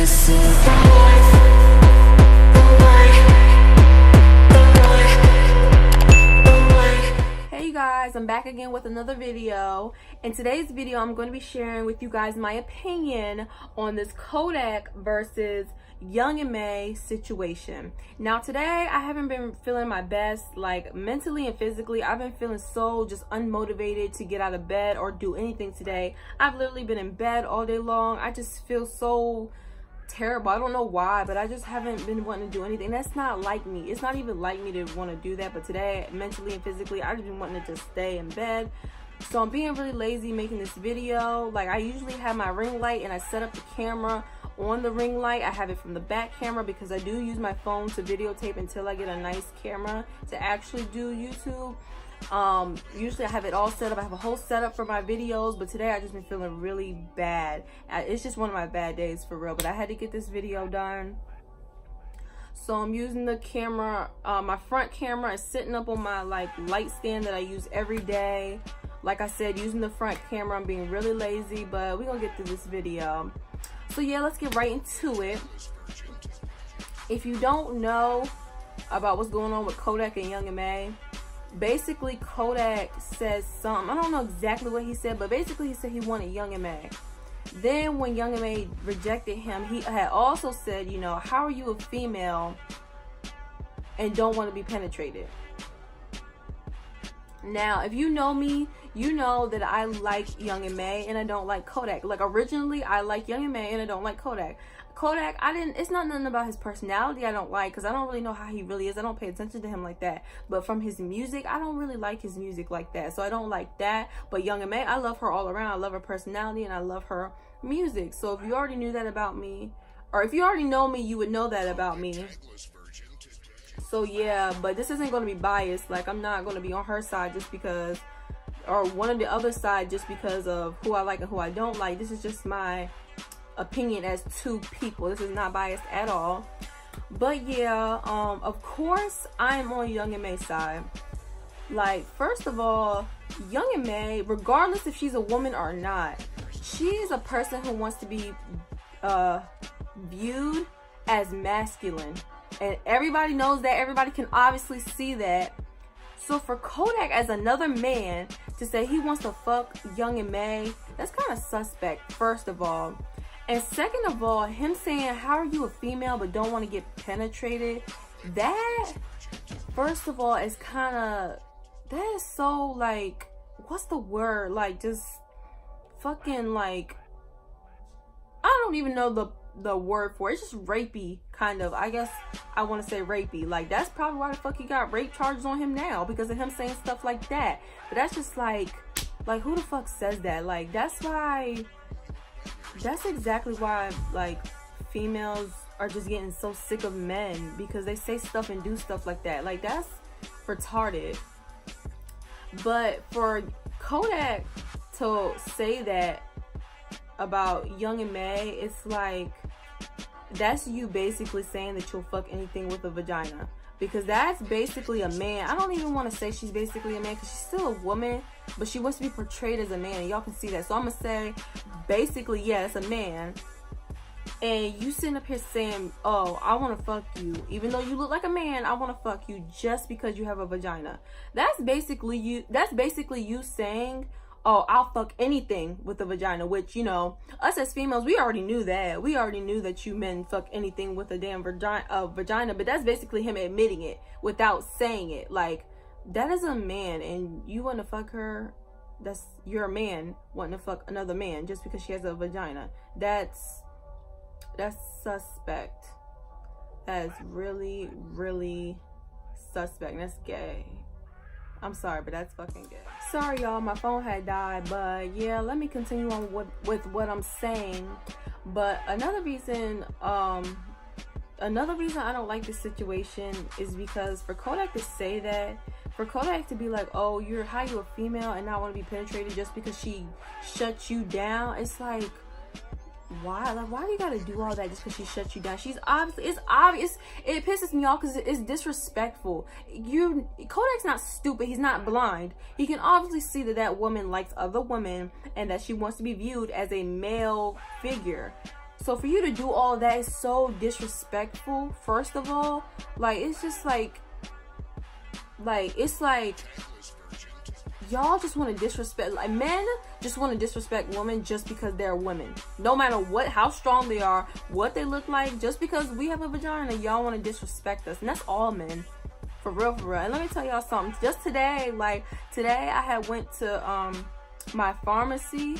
this is life. Hey you guys, I'm back again with another video. In today's video, I'm going to be sharing with you guys my opinion on this Kodak versus Young M.A situation. Now today, I haven't been feeling my best, like mentally and physically. I've been feeling so just unmotivated to get out of bed or do anything today. I've literally been in bed all day long. I just feel so terrible. I don't know why, but I just haven't been wanting to do anything. That's not like me. It's not even like me to want to do that, but today, mentally and physically, I've just been wanting to just stay in bed. So I'm being really lazy making this video. Like, I usually have my ring light and I set up the camera on the ring light. I have it from the back camera because I do use my phone to videotape until I get a nice camera to actually do YouTube. Usually I have it all set up. I have a whole setup for my videos, but today I just been feeling really bad. It's just one of my bad days for real, but I had to get this video done. So I'm using the camera, my front camera is sitting up on my like light stand that I use every day. Like I said, using the front camera. I'm being really lazy, but we're gonna get through this video. So yeah, let's get right into it. If you don't know about what's going on with Kodak and Young M.A, basically Kodak says something, I don't know exactly what he said, but basically he said he wanted Young M.A. Then when Young M.A rejected him, he had also said, you know, how are you a female and don't want to be penetrated? Now, if you know me, you know that I like Young M.A and I don't like Kodak. Like, originally, I like Young M.A and I don't like Kodak. Kodak, it's not nothing about his personality I don't like, because I don't really know how he really is. I don't pay attention to him like that. But from his music, I don't really like his music like that. So I don't like that. But Young M.A, I love her all around. I love her personality and I love her music. So if you already knew that about me, or if you already know me, you would know that about me. So yeah, but this isn't going to be biased. Like, I'm not going to be on her side just because, or one of the other side just because of who I like and who I don't like. This is just my opinion as two people. This is not biased at all. But yeah, of course I'm on Young M.A side. Like, first of all, Young M.A, regardless if she's a woman or not, she is a person who wants to be viewed as masculine, and everybody knows that. Everybody can obviously see that. So for Kodak as another man to say he wants to fuck Young M.A, that's kind of suspect, first of all. And second of all, him saying, how are you a female but don't want to get penetrated? That, first of all, is kind of, that is so, like, what's the word? Like, just fucking, like, I don't even know the word for it. It's just rapey, kind of. I guess I want to say rapey. Like, that's probably why the fuck he got rape charges on him now, because of him saying stuff like that. But that's just like who the fuck says that? Like, that's exactly why, like, females are just getting so sick of men, because they say stuff and do stuff like that. Like, that's retarded. But for Kodak to say that about Young M.A, it's like, that's you basically saying that you'll fuck anything with a vagina, because that's basically a man. I don't even want to say she's basically a man, because she's still a woman, but she wants to be portrayed as a man, and y'all can see that. So I'm gonna say basically, yeah, it's a man, and you sitting up here saying, oh, I want to fuck you even though you look like a man. I want to fuck you just because you have a vagina. That's basically you saying, oh, I'll fuck anything with a vagina, which, you know, us as females, we already knew that. We already knew that you men fuck anything with a damn vagina, but that's basically him admitting it without saying it. Like, that is a man, and you want to fuck her, you're a man wanting to fuck another man just because she has a vagina. That's suspect. That is really, really suspect. That's gay. I'm sorry, but that's fucking gay. Sorry, y'all, my phone had died, but yeah, let me continue on with what I'm saying. But another reason I don't like this situation is because for Kodak to say that, for Kodak to be like, oh, you're a female and not want to be penetrated just because she shuts you down, it's like, why? Like, why do you gotta do all that just because she shut you down? She's obviously, it's obvious. It pisses me off because it's disrespectful. Kodak's not stupid. He's not blind. He can obviously see that woman likes other women and that she wants to be viewed as a male figure. So for you to do all that is so disrespectful, first of all. Like, it's just like it's like y'all just want to disrespect, like, men just want to disrespect women just because they're women. No matter what, how strong they are, what they look like, just because we have a vagina, y'all want to disrespect us. And that's all men. For real, for real. And let me tell y'all something. Just today, like, today I had went to my pharmacy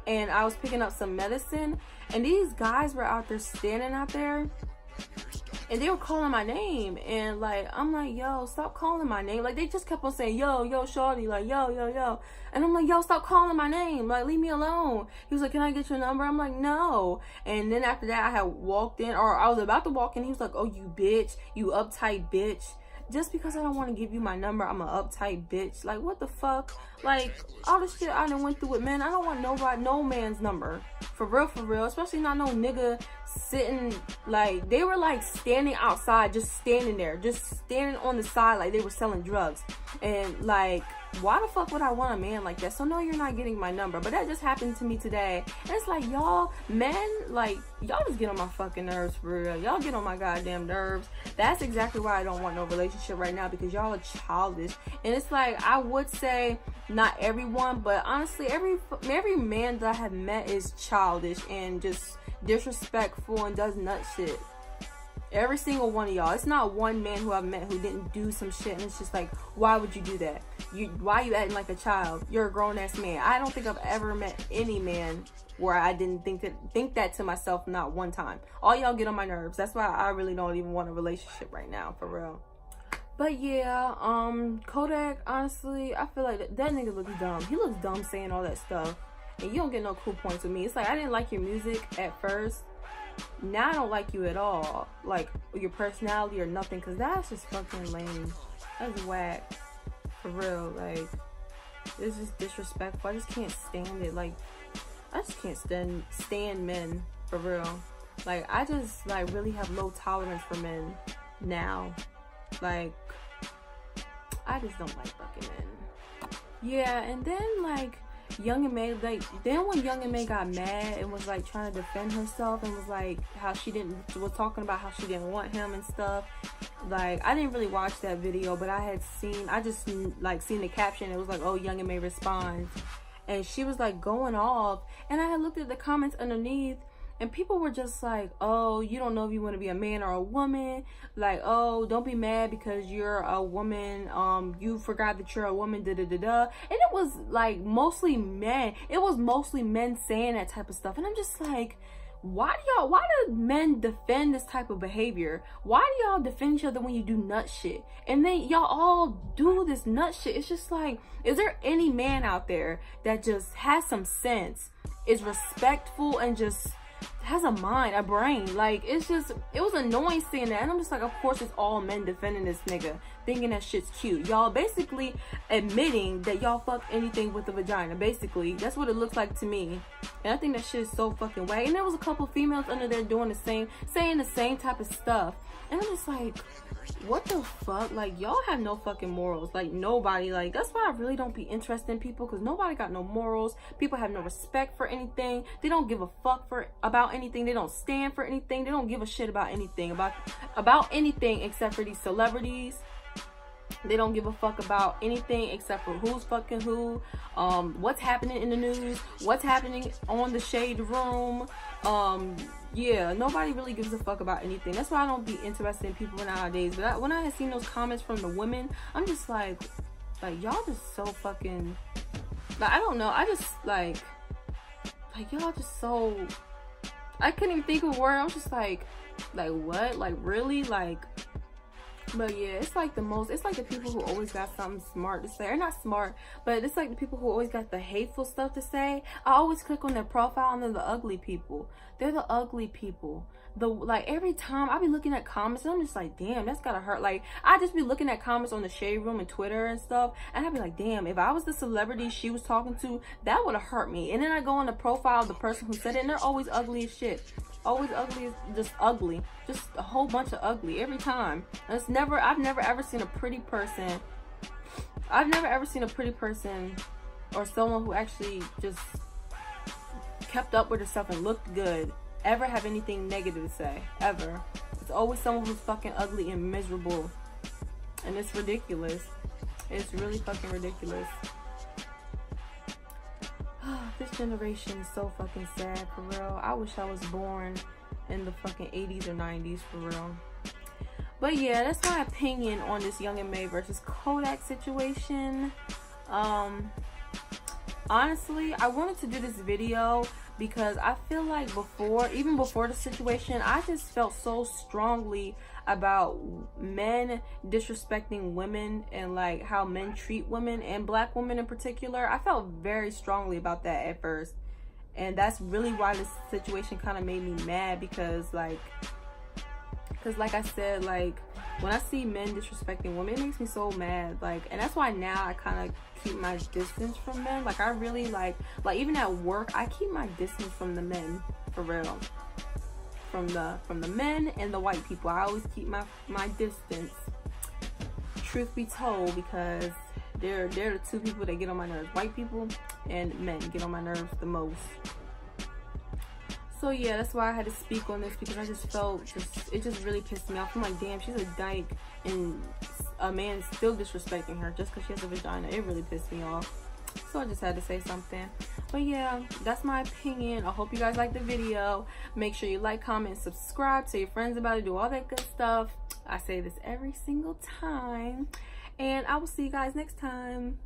and I was picking up some medicine, and these guys were out there standing out there, and they were calling my name, and like, I'm like, yo, stop calling my name. Like, they just kept on saying, yo, shorty, like, yo, and I'm like, yo, stop calling my name, like, leave me alone. He was like, can I get your number? I'm like, no. And then after that, I had walked in, or I was about to walk in, he was like, oh, you bitch, you uptight bitch. Just because I don't want to give you my number, I'm an uptight bitch. Like, what the fuck? Like, all the shit I done went through with men, I don't want no man's number. For real. Especially not no nigga sitting, like, they were like standing outside, just standing there, just standing on the side like they were selling drugs. And like, why the fuck would I want a man like that? So no, you're not getting my number. But that just happened to me today. And it's like, y'all, men, like, y'all just get on my fucking nerves, for real. Y'all get on my goddamn nerves. That's exactly why I don't want no relationship right now, because y'all are childish. And it's like, I would say not everyone, but honestly, every man that I have met is childish and just disrespectful and does nut shit. Every single one of y'all. It's not one man who I've met who didn't do some shit, and it's just like, why would you do that? Why you acting like a child? You're a grown-ass man. I don't think I've ever met any man where I didn't think that to myself, not one time. All y'all get on my nerves. That's why I really don't even want a relationship right now, for real. But yeah, Kodak, honestly, I feel like that nigga looks dumb. He looks dumb saying all that stuff, and you don't get no cool points with me. It's like, I didn't like your music at first. Now I don't like you at all, like your personality or nothing, because that's just fucking lame. That's whack, for real. Like, it's just disrespectful. I just can't stand it. Like, I just can't stand men, for real. Like, I just like really have low tolerance for men now. Like, I just don't like fucking men. Yeah, and then like Young M.A, like, then when Young M.A got mad and was like trying to defend herself and was like was talking about how she didn't want him and stuff. Like, I didn't really watch that video, but I just like seen the caption. It was like, oh, Young M.A responds, and she was like going off, and I had looked at the comments underneath, and people were just like, oh, you don't know if you want to be a man or a woman. Like, oh, don't be mad because you're a woman. You forgot that you're a woman, da-da-da-da. And it was like mostly men. It was mostly men saying that type of stuff. And I'm just like, why do men defend this type of behavior? Why do y'all defend each other when you do nut shit? And then y'all all do this nut shit. It's just like, is there any man out there that just has some sense, is respectful, and just has a mind, a brain? Like, it's just, it was annoying seeing that. And I'm just like, of course it's all men defending this nigga, thinking that shit's cute. Y'all basically admitting that y'all fuck anything with a vagina. Basically, that's what it looks like to me. And I think that shit is so fucking wack. And there was a couple females under there doing the same, saying the same type of stuff. And I'm just like, what the fuck? Like, y'all have no fucking morals. Like, nobody. Like, that's why I really don't be interested in people, because nobody got no morals. People have no respect for anything. They don't give a fuck about anything. They don't stand for anything. They don't give a shit about anything. About anything except for these celebrities. They don't give a fuck about anything except for who's fucking who, what's happening in the news, what's happening on the Shade Room. Yeah, nobody really gives a fuck about anything. That's why I don't be interested in people nowadays. But when I had seen those comments from the women, I'm just like y'all just so fucking, like, I don't know. I just like y'all just so, I couldn't even think of a word. I was just like what? Like, really? Like, but yeah, it's like the people who always got something smart to say, or not smart, but it's like the people who always got the hateful stuff to say. I always click on their profile and they're the ugly people. They're the ugly people. Like, every time I be looking at comments and I'm just like, damn, that's gotta hurt. Like, I just be looking at comments on the Shade Room and Twitter and stuff, and I'd be like, damn, if I was the celebrity she was talking to, that would have hurt me. And then I go on the profile of the person who said it, and they're always ugly as shit. Always ugly, just ugly, just a whole bunch of ugly every time. And I've never ever seen a pretty person. I've never ever seen a pretty person or someone who actually just kept up with herself and looked good ever have anything negative to say, ever. It's always someone who's fucking ugly and miserable, and it's ridiculous. It's really fucking ridiculous. This generation is so fucking sad, for real. I wish I was born in the fucking 80s or 90s, for real. But yeah, that's my opinion on this Young M.A versus Kodak situation. Honestly, I wanted to do this video because I feel like even before the situation, I just felt so strongly about men disrespecting women and like how men treat women, and black women in particular. I felt very strongly about that at first, and that's really why this situation kind of made me mad, because like I said, like when I see men disrespecting women, it makes me so mad. Like, and that's why now I kind of keep my distance from men. Like, I really like even at work, I keep my distance from the men, for real. From the men and the white people, I always keep my distance. Truth be told, because they're the two people that get on my nerves. White people and men get on my nerves the most. So yeah, that's why I had to speak on this, because I just felt it just really pissed me off. I'm like, damn, she's a dyke and a man still disrespecting her just because she has a vagina. It really pissed me off. So I just had to say something. But yeah, that's my opinion. I hope you guys liked the video. Make sure you like, comment, subscribe, tell your friends about it, do all that good stuff. I say this every single time. And I will see you guys next time.